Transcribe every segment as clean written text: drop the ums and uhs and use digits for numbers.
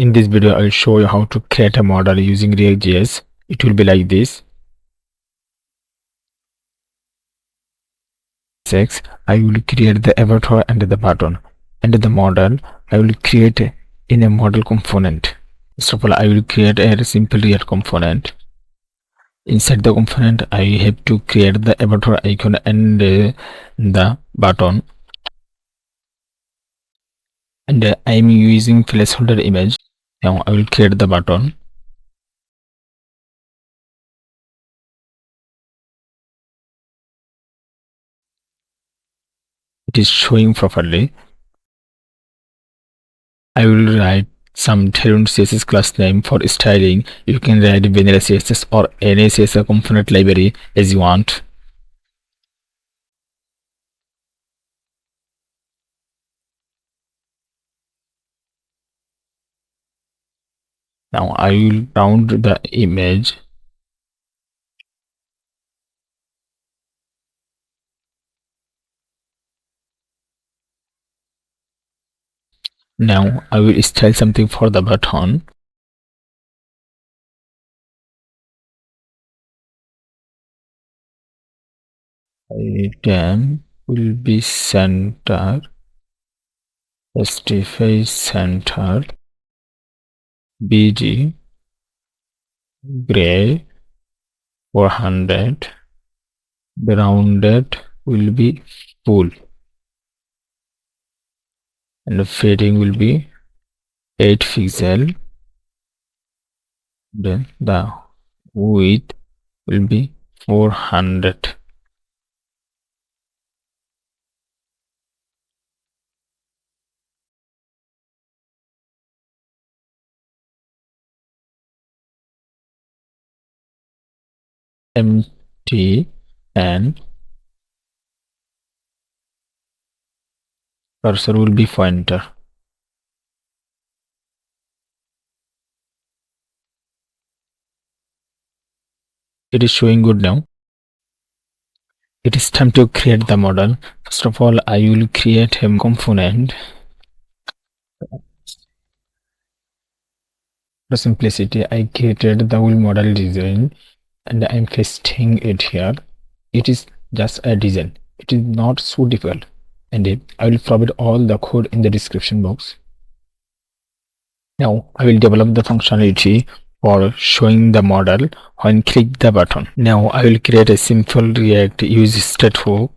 In this video, I will show you how to create a model using ReactJS. It will be like this. Six, I will create the avatar and the button. And the model, I will create in a model component. First of all, I will create a simple React component. Inside the component, I have to create the avatar icon and the button. And I am using placeholder image. Now I will create the button. It is showing properly. I will write some Theron CSS class name for styling. You can write vanilla CSS or any CSS component library as you want. Now I will round the image. Now I will style something for the button. Item will be center. Justify center. BG gray 400. The rounded will be full. And the fading will be 8 pixel. Then the width will be 400. Empty and cursor will be pointer. It is showing good now. It is time to create the model. First of all, I will create a component. For simplicity, I created the whole model design and I'm pasting it here. It is just a design. It is not so difficult. And I will provide all the code in the description box. Now I will develop the functionality for showing the model when click the button. Now I will create a simple React use state hook.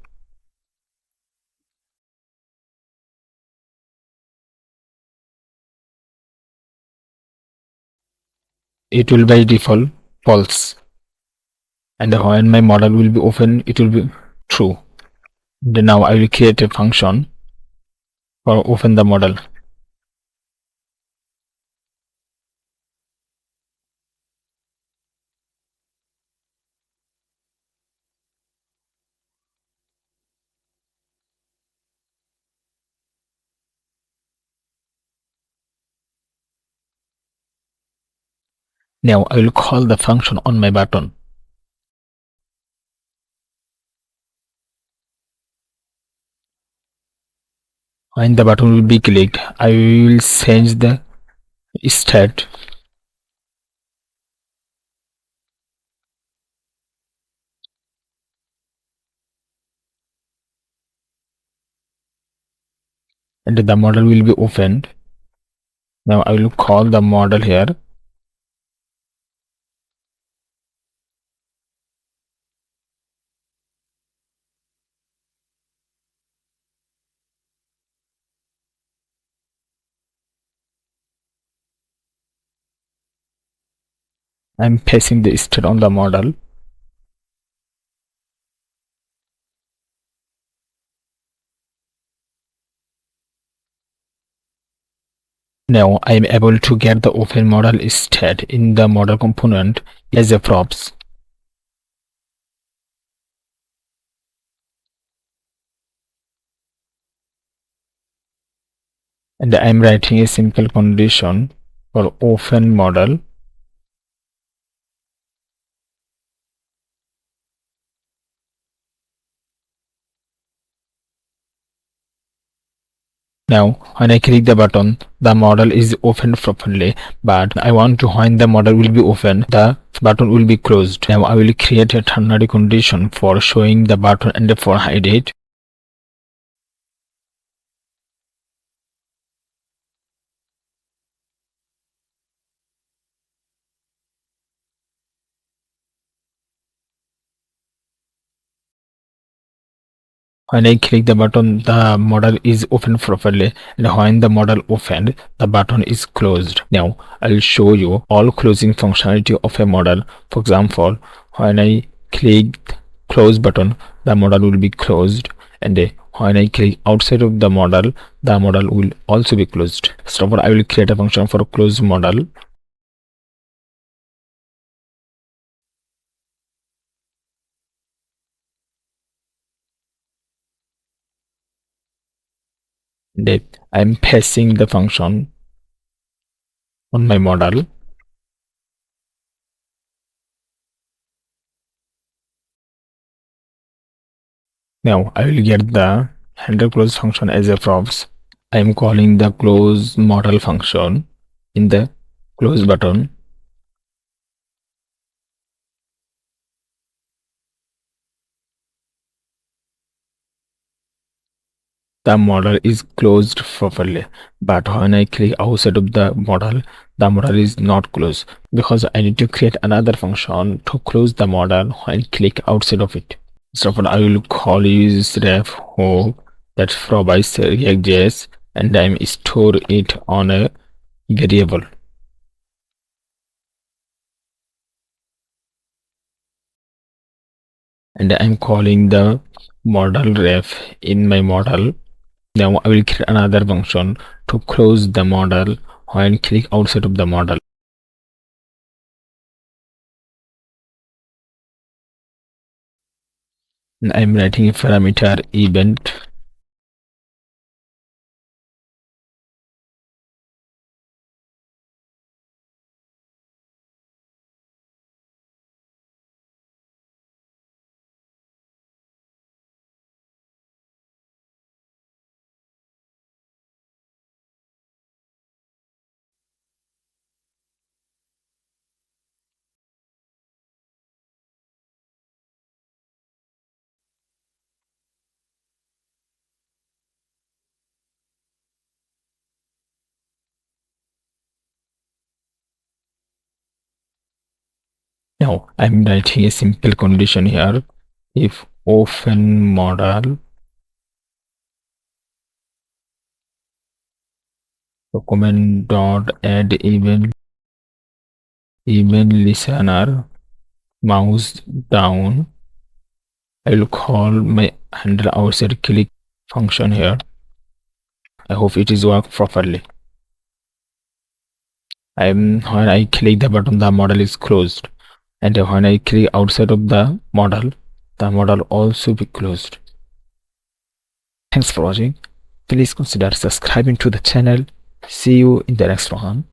It will by default false, and when my model will be open, it will be true. Then now I will create a function for open the model. Now I will call the function on my button. When the button will be clicked, I will change the state. And the model will be opened. Now I will call the model here. I'm passing the state on the model. Now I am able to get the open model state in the model component as a props. And I am writing a simple condition for open model. Now, when I click the button, the model is opened properly, but I want to when the model will be open, the button will be closed. Now, I will create a ternary condition for showing the button and for hide it. When I click the button, the model is opened properly, and when the model opened, the button is closed. Now, I'll show you all closing functionality of a model. For example, when I click close button, the model will be closed, and when I click outside of the model will also be closed. So I will create a function for close model. And I'm passing the function on my model. Now I will get the handle close function as a props. I am calling the close model function in the close button. The model is closed properly, but when I click outside of the model is not closed because I need to create another function to close the model when click outside of it. So for I will call use ref hook that provides react.js, and I'm store it on a variable. And I'm calling the model ref in my model. Now I will create another function to close the model when click outside of the model. And I'm writing a parameter event. Now I'm writing a simple condition here. If open model document dot add event listener mouse down, I will call my handle outside click function here. I hope it is work properly. When I click the button, the model is closed, and when I click outside of the model also be closed. Thanks for watching. Please consider subscribing to the channel. See you in the next one.